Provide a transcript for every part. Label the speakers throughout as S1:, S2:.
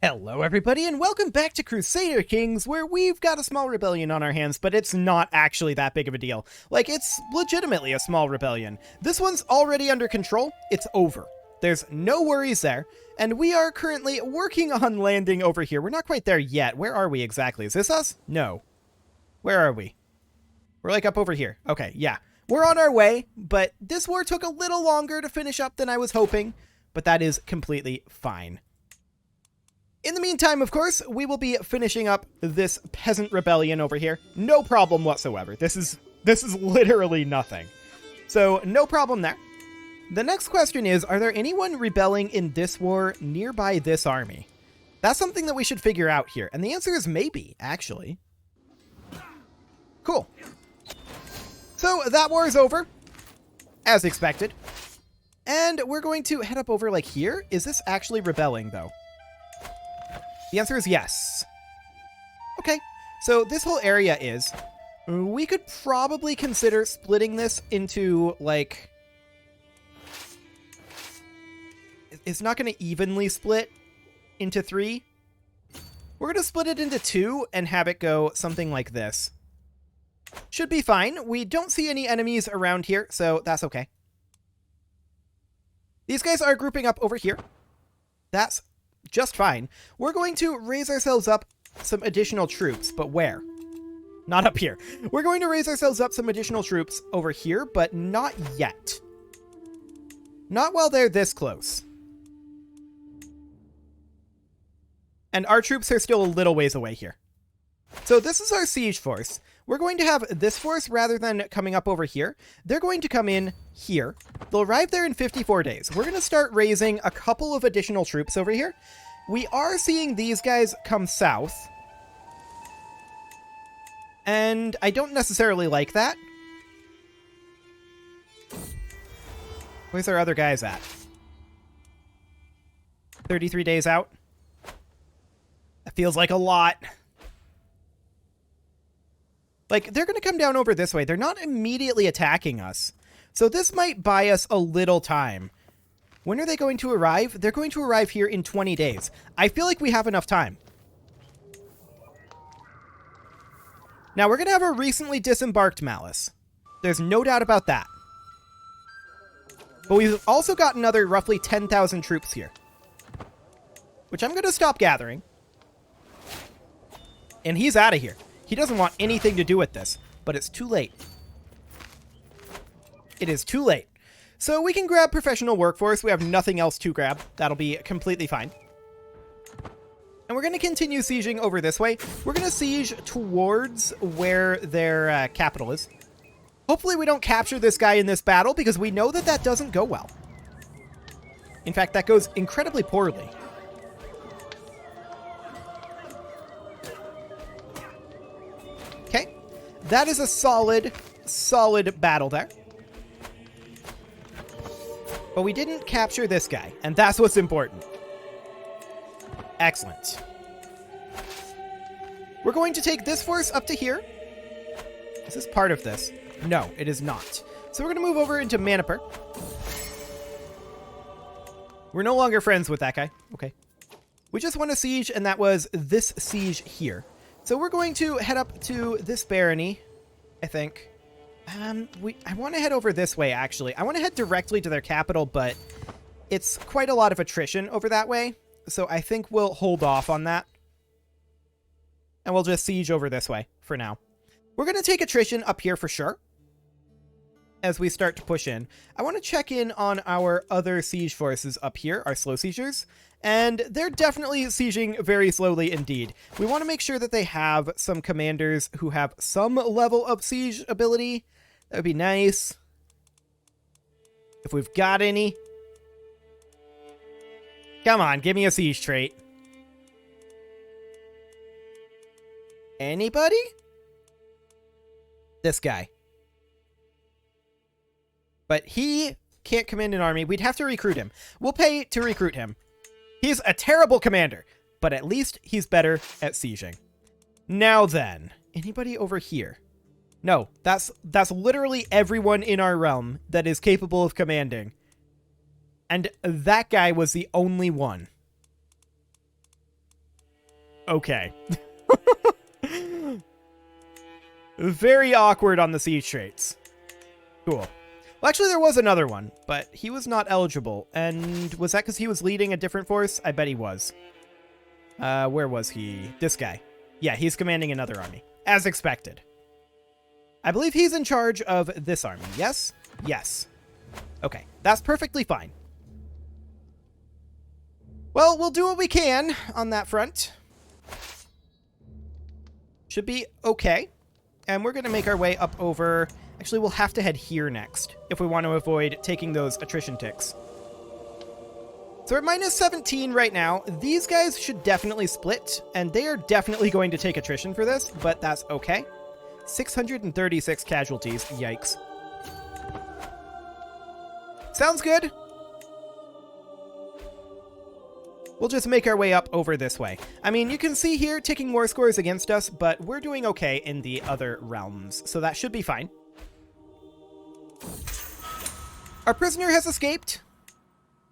S1: Hello everybody and welcome back to Crusader Kings, where we've got a small rebellion on our hands, but it's not actually that big of a deal. Like, it's legitimately a small rebellion. This one's already under control, it's over. There's no worries there, and we are currently working on landing over here. We're not quite there yet. Where are we exactly? Is this us? No. Where are we? We're like up over here. Okay, yeah. We're on our way, but this war took a little longer to finish up than I was hoping, but that is completely fine. In the meantime, of course, we will be finishing up this peasant rebellion over here. No problem whatsoever. This is literally nothing. So, no problem there. The next question is, are there anyone rebelling in this war nearby this army? That's something that we should figure out here. And the answer is maybe, actually. Cool. So, that war is over, as expected. And we're going to head up over like here. Is this actually rebelling, though? The answer is yes. Okay, so this whole area is... We could probably consider splitting this into, like... It's not going to evenly split into 3. We're going to split it into 2 and have it go something like this. Should be fine. We don't see any enemies around here, so that's okay. These guys are grouping up over here. That's just fine. We're going to raise ourselves up some additional troops, but where? Not up here. We're going to raise ourselves up some additional troops over here, but not yet. Not while they're this close. And our troops are still a little ways away here. So this is our siege force. We're going to have this force rather than coming up over here. They're going to come in here. They'll arrive there in 54 days. We're going to start raising a couple of additional troops over here. We are seeing these guys come south. And I don't necessarily like that. Where's our other guys at? 33 days out. That feels like a lot. Like, they're going to come down over this way. They're not immediately attacking us. So this might buy us a little time. When are they going to arrive? They're going to arrive here in 20 days. I feel like we have enough time. Now, we're going to have a recently disembarked Malice. There's no doubt about that. But we've also got another roughly 10,000 troops here, which I'm going to stop gathering. And he's out of here. He doesn't want anything to do with this, but it's too late. It is too late. So we can grab professional workforce. We have nothing else to grab. That'll be completely fine. And we're going to continue sieging over this way. We're going to siege towards where their capital is. Hopefully we don't capture this guy in this battle, because we know that that doesn't go well. In fact, that goes incredibly poorly. Okay, that is a solid battle there. But we didn't capture this guy, and that's what's important. Excellent. We're going to take this force up to here. Is this part of this? No, it is not. So we're going to move over into Manipur. We're no longer friends with that guy. Okay. We just won a siege, and that was this siege here. So we're going to head up to this barony, I think. I want to head over this way, actually. I want to head directly to their capital, but it's quite a lot of attrition over that way. So I think we'll hold off on that. And we'll just siege over this way for now. We're going to take attrition up here for sure, as we start to push in. I want to check in on our other siege forces up here, our slow siegers. And they're definitely sieging very slowly indeed. We want to make sure that they have some commanders who have some level of siege ability. That would be nice. If we've got any. Come on, give me a siege trait. Anybody? This guy. But he can't command an army. We'd have to recruit him. We'll pay to recruit him. He's a terrible commander, but at least he's better at sieging. Now then, anybody over here? No, that's literally everyone in our realm that is capable of commanding. And that guy was the only one. Okay. Very awkward on the siege traits. Cool. Well, actually, there was another one, but he was not eligible. And was that because he was leading a different force? I bet he was. Where was he? This guy. Yeah, he's commanding another army. As expected. I believe he's in charge of this army. Yes? Yes. Okay, that's perfectly fine. Well, we'll do what we can on that front. Should be okay. And we're going to make our way up over... Actually, we'll have to head here next if we want to avoid taking those attrition ticks. So we're at -17 right now. These guys should definitely split, and they are definitely going to take attrition for this, but that's okay. 636 casualties. Yikes. Sounds good. We'll just make our way up over this way. I mean, you can see here ticking war scores against us, but we're doing okay in the other realms, so that should be fine. Our prisoner has escaped,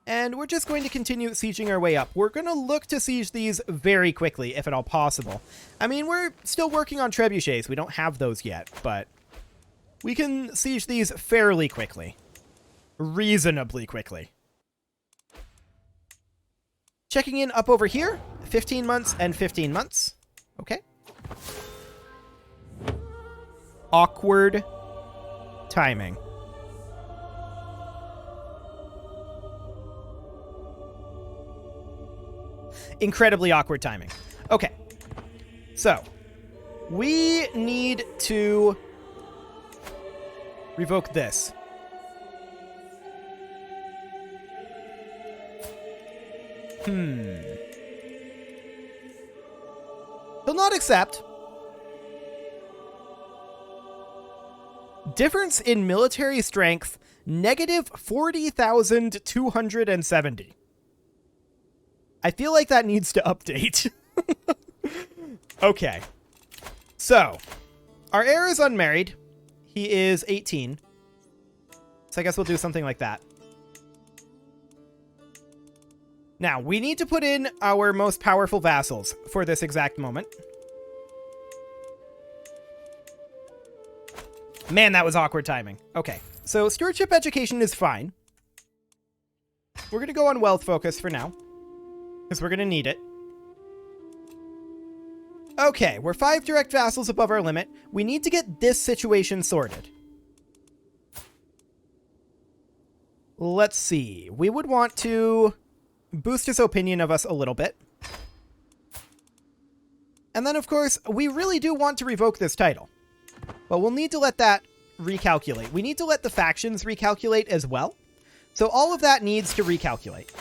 S1: and we're just going to continue sieging our way up. We're going to look to siege these very quickly, if at all possible. I mean, we're still working on trebuchets. We don't have those yet, but we can siege these fairly quickly. Reasonably quickly. Checking in up over here. 15 months and 15 months. Okay. Awkward timing. Incredibly awkward timing. Okay. So, we need to revoke this. He'll not accept. Difference in military strength, negative 40,270. I feel like that needs to update. Okay. So, our heir is unmarried. He is 18. So I guess we'll do something like that. Now, we need to put in our most powerful vassals for this exact moment. Man, that was awkward timing. Okay, so stewardship education is fine. We're going to go on wealth focus for now, because we're going to need it. Okay, we're 5 direct vassals above our limit. We need to get this situation sorted. Let's see. We would want to boost his opinion of us a little bit. And then, of course, we really do want to revoke this title. But we'll need to let that recalculate. We need to let the factions recalculate as well. So all of that needs to recalculate.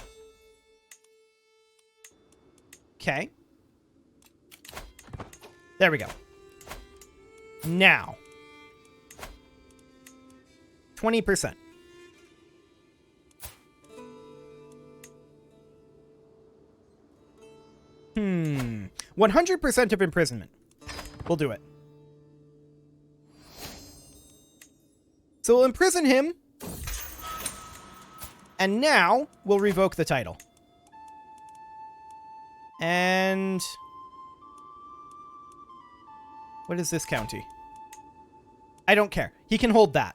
S1: Okay. There we go. Now. 20%. 100% of imprisonment. We'll do it. So we'll imprison him. And now we'll revoke the title. And what is this county? I don't care. He can hold that.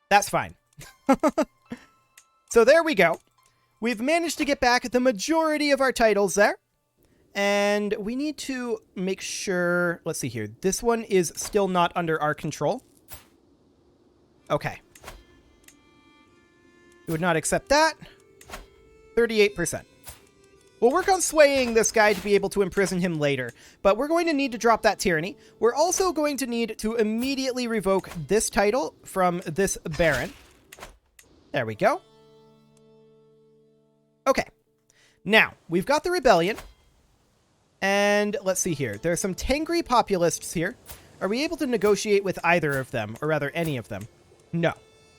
S1: That's fine. So there we go. We've managed to get back the majority of our titles there. And we need to make sure... Let's see here. This one is still not under our control. Okay. We would not accept that. 38%. We'll work on swaying this guy to be able to imprison him later, but we're going to need to drop that tyranny. We're also going to need to immediately revoke this title from this baron. There we go. Okay. Now, we've got the rebellion. And let's see here. There are some Tengri populists here. Are we able to negotiate with either of them, or rather any of them? No,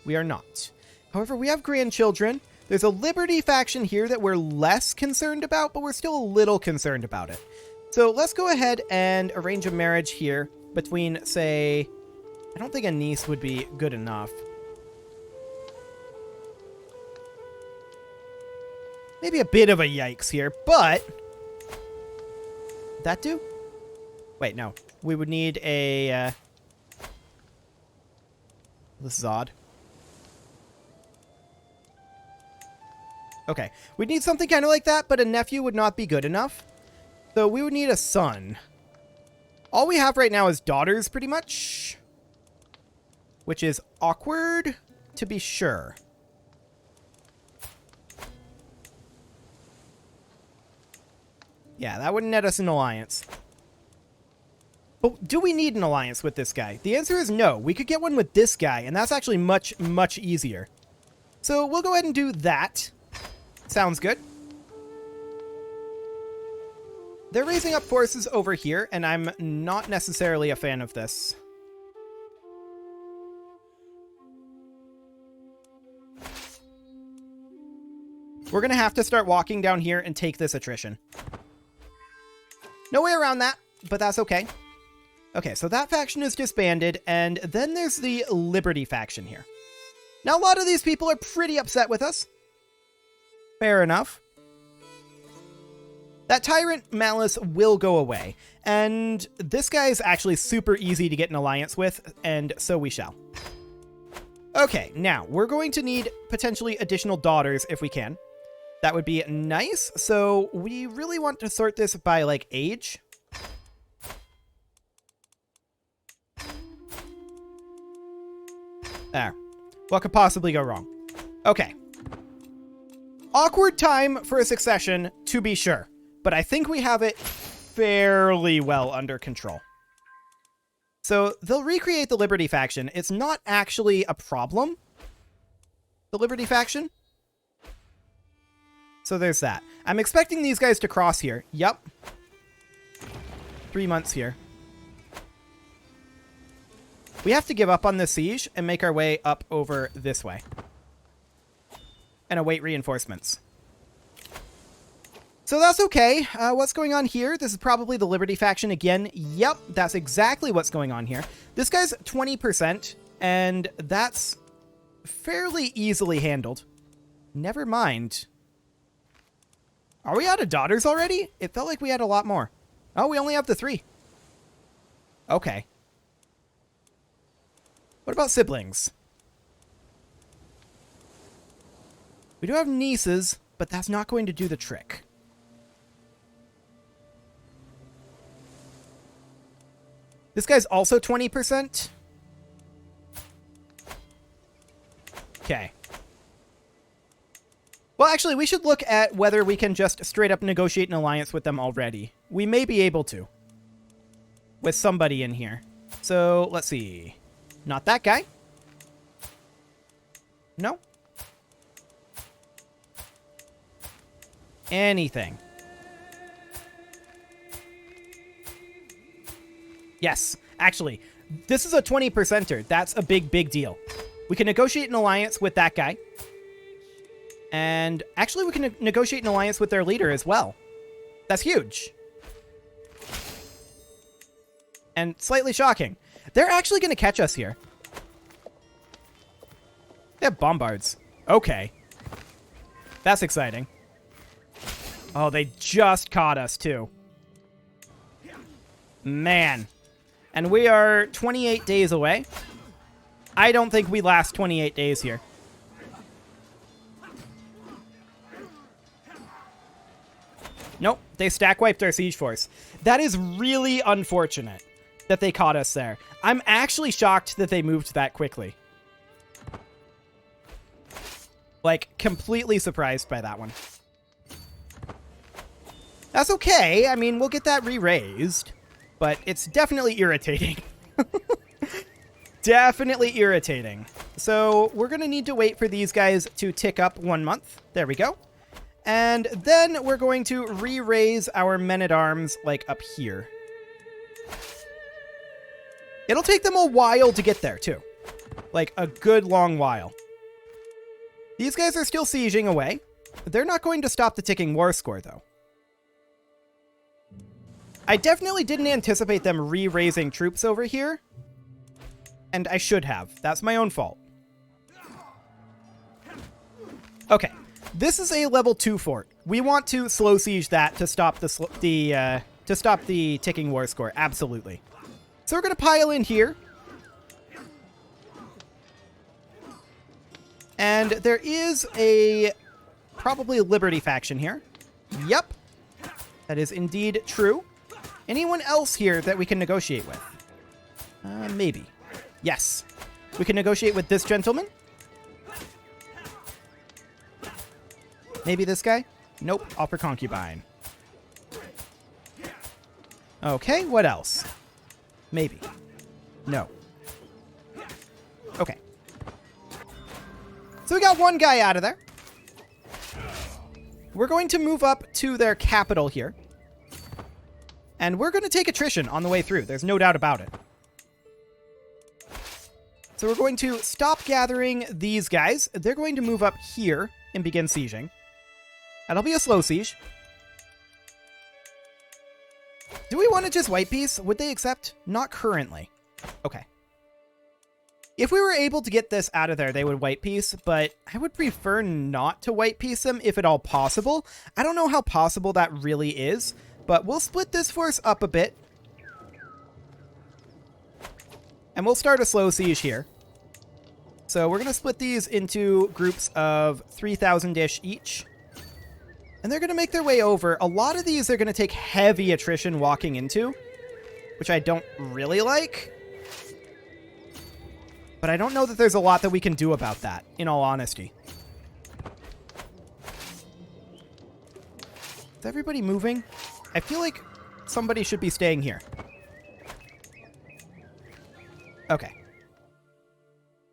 S1: we are not. However, we have grandchildren. There's a Liberty faction here that we're less concerned about, but we're still a little concerned about it. So let's go ahead and arrange a marriage here between, say... I don't think a niece would be good enough. Maybe a bit of a yikes here, but that do? Wait, no. We would need a... This is odd. Okay. We'd need something kind of like that, but a nephew would not be good enough. So we would need a son. All we have right now is daughters, pretty much. Which is awkward, to be sure. Yeah, that wouldn't net us an alliance. But do we need an alliance with this guy? The answer is no. We could get one with this guy, and that's actually much, much easier. So we'll go ahead and do that. Sounds good. They're raising up forces over here, and I'm not necessarily a fan of this. We're going to have to start walking down here and take this attrition. No way around that, but that's okay. Okay, so that faction is disbanded, and then there's the Liberty faction here. Now, a lot of these people are pretty upset with us. Fair enough. That tyrant malice will go away, and this guy is actually super easy to get an alliance with, and so we shall. Okay, now, we're going to need potentially additional daughters if we can. That would be nice, so we really want to sort this by, like, age. There. What could possibly go wrong? Okay. Awkward time for a succession, to be sure. But I think we have it fairly well under control. So they'll recreate the Liberty faction. It's not actually a problem, the Liberty faction. So there's that. I'm expecting these guys to cross here. Yup. 3 months here. We have to give up on the siege and make our way up over this way. And await reinforcements. So that's okay. What's going on here? This is probably the Liberty faction again. Yep, that's exactly what's going on here. This guy's 20%, and that's fairly easily handled. Never mind. Are we out of daughters already? It felt like we had a lot more. Oh, we only have the 3. Okay. What about siblings? We do have nieces, but that's not going to do the trick. This guy's also 20%. Okay. Well, actually, we should look at whether we can just straight up negotiate an alliance with them already. We may be able to. With somebody in here. So, let's see. Not that guy. No. Anything. Yes, actually, this is a 20%er. That's a big, big deal. We can negotiate an alliance with that guy. And actually, we can negotiate an alliance with their leader as well. That's huge. And slightly shocking. They're actually going to catch us here. They have bombards. Okay. That's exciting. Oh, they just caught us, too. Man. And we are 28 days away. I don't think we last 28 days here. Nope, they stack wiped our siege force. That is really unfortunate that they caught us there. I'm actually shocked that they moved that quickly. Like, completely surprised by that one. That's okay. I mean, we'll get that re-raised. But it's definitely irritating. Definitely irritating. So we're going to need to wait for these guys to tick up 1 month. There we go. And then we're going to re-raise our men-at-arms, like, up here. It'll take them a while to get there, too. Like, a good long while. These guys are still sieging away. They're not going to stop the ticking war score, though. I definitely didn't anticipate them re-raising troops over here. And I should have. That's my own fault. Okay. This is a level 2 fort. We want to slow siege that to stop the to stop the ticking war score. Absolutely. So we're going to pile in here. And there is probably a Liberty faction here. Yep. That is indeed true. Anyone else here that we can negotiate with? Maybe. Yes. We can negotiate with this gentleman. Maybe this guy? Nope. Offer concubine. Okay, what else? Maybe. No. Okay. So we got one guy out of there. We're going to move up to their capital here. And we're going to take attrition on the way through. There's no doubt about it. So we're going to stop gathering these guys. They're going to move up here and begin sieging. That'll be a slow siege. Do we want to just white peace? Would they accept? Not currently. Okay. If we were able to get this out of there, they would white peace, but I would prefer not to white peace them if at all possible. I don't know how possible that really is, but we'll split this force up a bit. And we'll start a slow siege here. So we're going to split these into groups of 3,000-ish each. And they're going to make their way over. A lot of these are going to take heavy attrition walking into, which I don't really like. But I don't know that there's a lot that we can do about that, in all honesty. Is everybody moving? I feel like somebody should be staying here. Okay.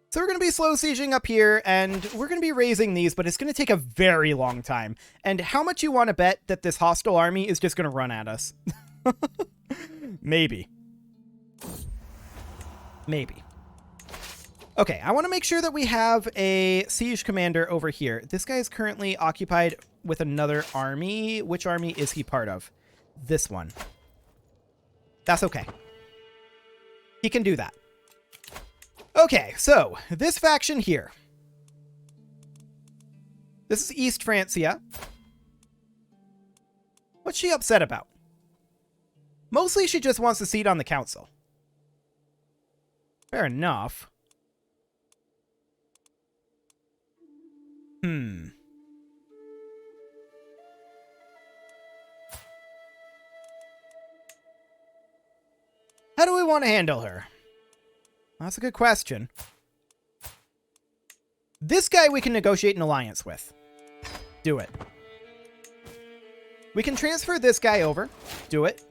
S1: So we're going to be slow sieging up here, and we're going to be raising these, but it's going to take a very long time. And how much you want to bet that this hostile army is just going to run at us? Maybe. Maybe. Okay, I want to make sure that we have a siege commander over here. This guy is currently occupied with another army. Which army is he part of? This one. That's okay. He can do that. Okay, so this faction here. This is East Francia. What's she upset about? Mostly she just wants a seat on the council. Fair enough. How do we want to handle her? That's a good question. This guy we can negotiate an alliance with. Do it. We can transfer this guy over. Do it.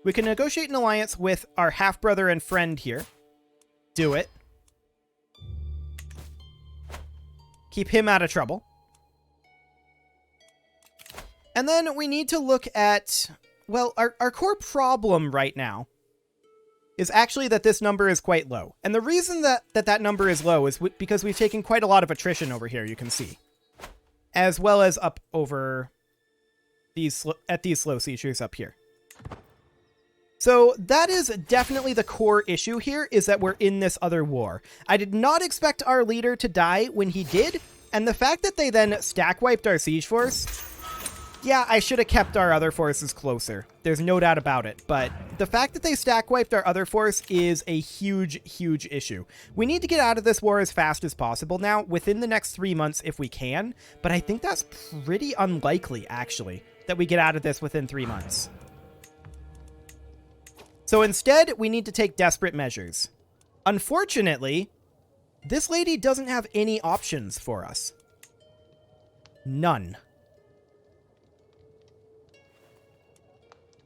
S1: We can negotiate an alliance with our half-brother and friend here. Do it. Keep him out of trouble. And then we need to look at, well, our core problem right now is actually that this number is quite low. And the reason that number is low is because we've taken quite a lot of attrition over here, you can see. As well as up over these at these slow siegers up here. So that is definitely the core issue here, is that we're in this other war. I did not expect our leader to die when he did, and the fact that they then stack wiped our siege force, yeah, I should have kept our other forces closer. There's no doubt about it, but the fact that they stack wiped our other force is a huge, huge issue. We need to get out of this war as fast as possible now, within the next 3 months if we can, but I think that's pretty unlikely, actually, that we get out of this within 3 months. So instead, we need to take desperate measures. Unfortunately, this lady doesn't have any options for us. None.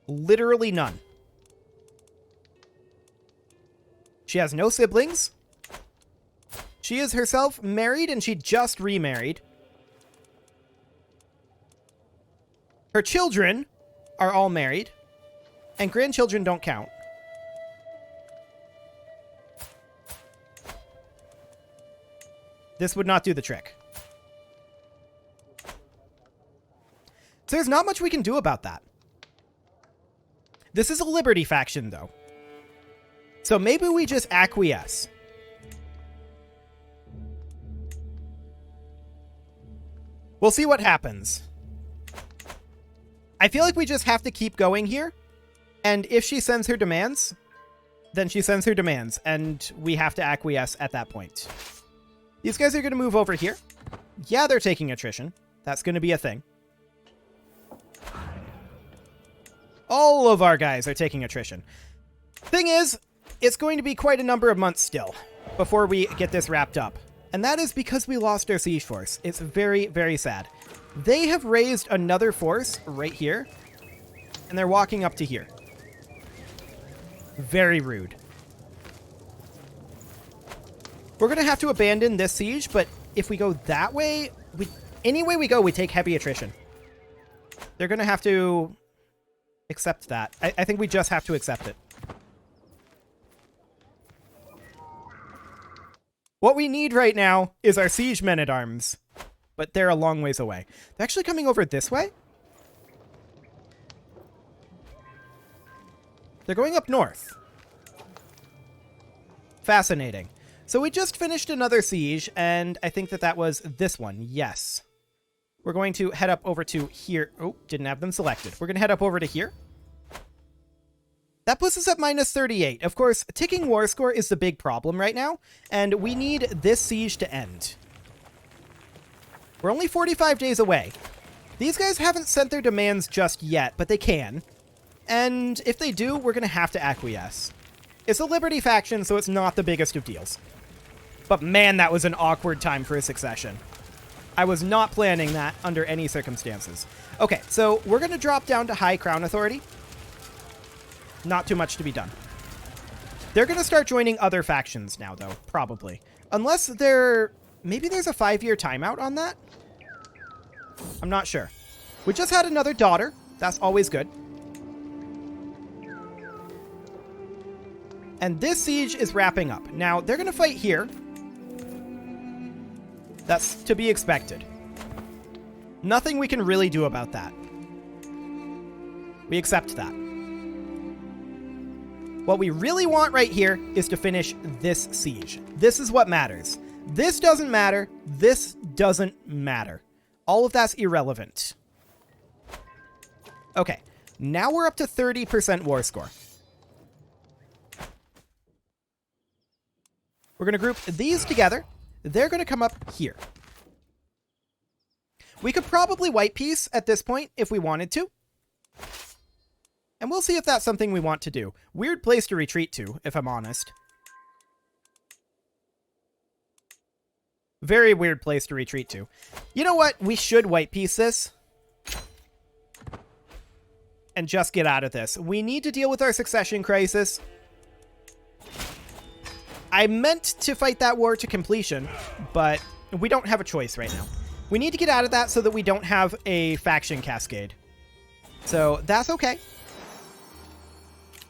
S1: Literally none. She has no siblings. She is herself married, and she just remarried. Her children are all married, and grandchildren don't count. This would not do the trick. So there's not much we can do about that. This is a Liberty faction, though. So maybe we just acquiesce. We'll see what happens. I feel like we just have to keep going here And if she sends her demands, then she sends her demands, and we have to acquiesce at that point. These guys are going to move over here. Yeah, they're taking attrition. That's going to be a thing. All of our guys are taking attrition. Thing is, it's going to be quite a number of months still before we get this wrapped up. And that is because we lost our siege force. It's very, very sad. They have raised another force right here, and they're walking up to here. Very rude. We're going to have to abandon this siege, but if we go that way, any way we go, we take heavy attrition. They're going to have to accept that. I think we just have to accept it. What we need right now is our siege men-at-arms, but they're a long ways away. They're actually coming over this way? They're going up north. Fascinating. So we just finished another siege, and I think that that was this one. Yes. We're going to head up over to here. Oh, didn't have them selected. We're going to head up over to here. That puts us at -38. Of course, ticking war score is the big problem right now, and we need this siege to end. We're only 45 days away. These guys haven't sent their demands just yet, but they can. And if they do, we're going to have to acquiesce. It's a Liberty faction, so it's not the biggest of deals. But man, that was an awkward time for a succession. I was not planning that under any circumstances. Okay, so we're going to drop down to High Crown Authority. Not too much to be done. They're going to start joining other factions now, though, probably. Unless they're... Maybe there's a 5-year timeout on that? I'm not sure. We just had another daughter. That's always good. And this siege is wrapping up. Now, they're going to fight here. That's to be expected. Nothing we can really do about that. We accept that. What we really want right here is to finish this siege. This is what matters. This doesn't matter. This doesn't matter. All of that's irrelevant. Okay, now we're up to 30% war score. We're going to group these together. They're going to come up here. We could probably white peace at this point if we wanted to. And we'll see if that's something we want to do. Weird place to retreat to, if I'm honest. Very weird place to retreat to. You know what? We should white peace this. And just get out of this. We need to deal with our succession crisis. I meant to fight that war to completion, but we don't have a choice right now. We need to get out of that so that we don't have a faction cascade. So that's okay.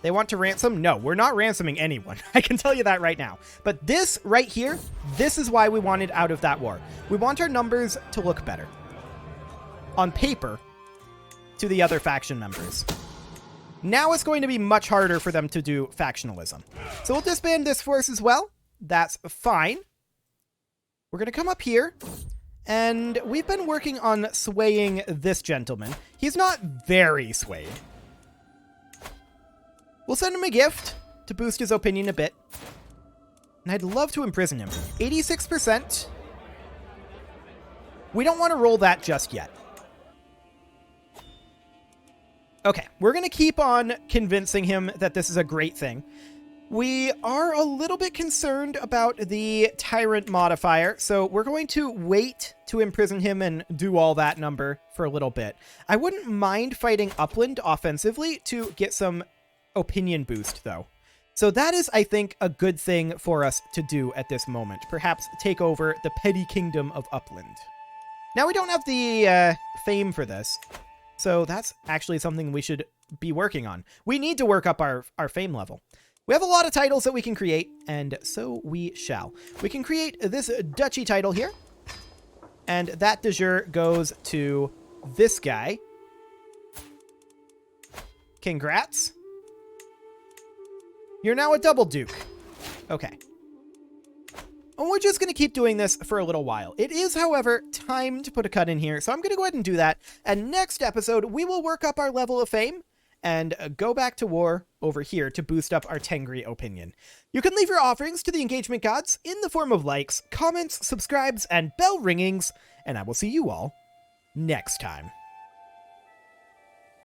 S1: They want to ransom? No, we're not ransoming anyone. I can tell you that right now. But this right here, this is why we wanted out of that war. We want our numbers to look better. On paper, to the other faction members. Now it's going to be much harder for them to do factionalism. So we'll disband this force as well. That's fine. We're going to come up here. And we've been working on swaying this gentleman. He's not very swayed. We'll send him a gift to boost his opinion a bit. And I'd love to imprison him. 86%. We don't want to roll that just yet. Okay, we're going to keep on convincing him that this is a great thing. We are a little bit concerned about the Tyrant modifier, so we're going to wait to imprison him and do all that number for a little bit. I wouldn't mind fighting Upland offensively to get some opinion boost, though. So that is, I think, a good thing for us to do at this moment. Perhaps take over the petty kingdom of Upland. Now, we don't have the fame for this, so that's actually something we should be working on. We need to work up our fame level. We have a lot of titles that we can create, and so we shall. We can create this duchy title here, and that de jure goes to this guy. Congrats. You're now a double duke. Okay. And we're just going to keep doing this for a little while. It is, however, time to put a cut in here, so I'm going to go ahead and do that. And next episode, we will work up our level of fame, and go back to war over here to boost up our Tengri opinion. You can leave your offerings to the engagement gods in the form of likes, comments, subscribes, and bell ringings, and I will see you all next time.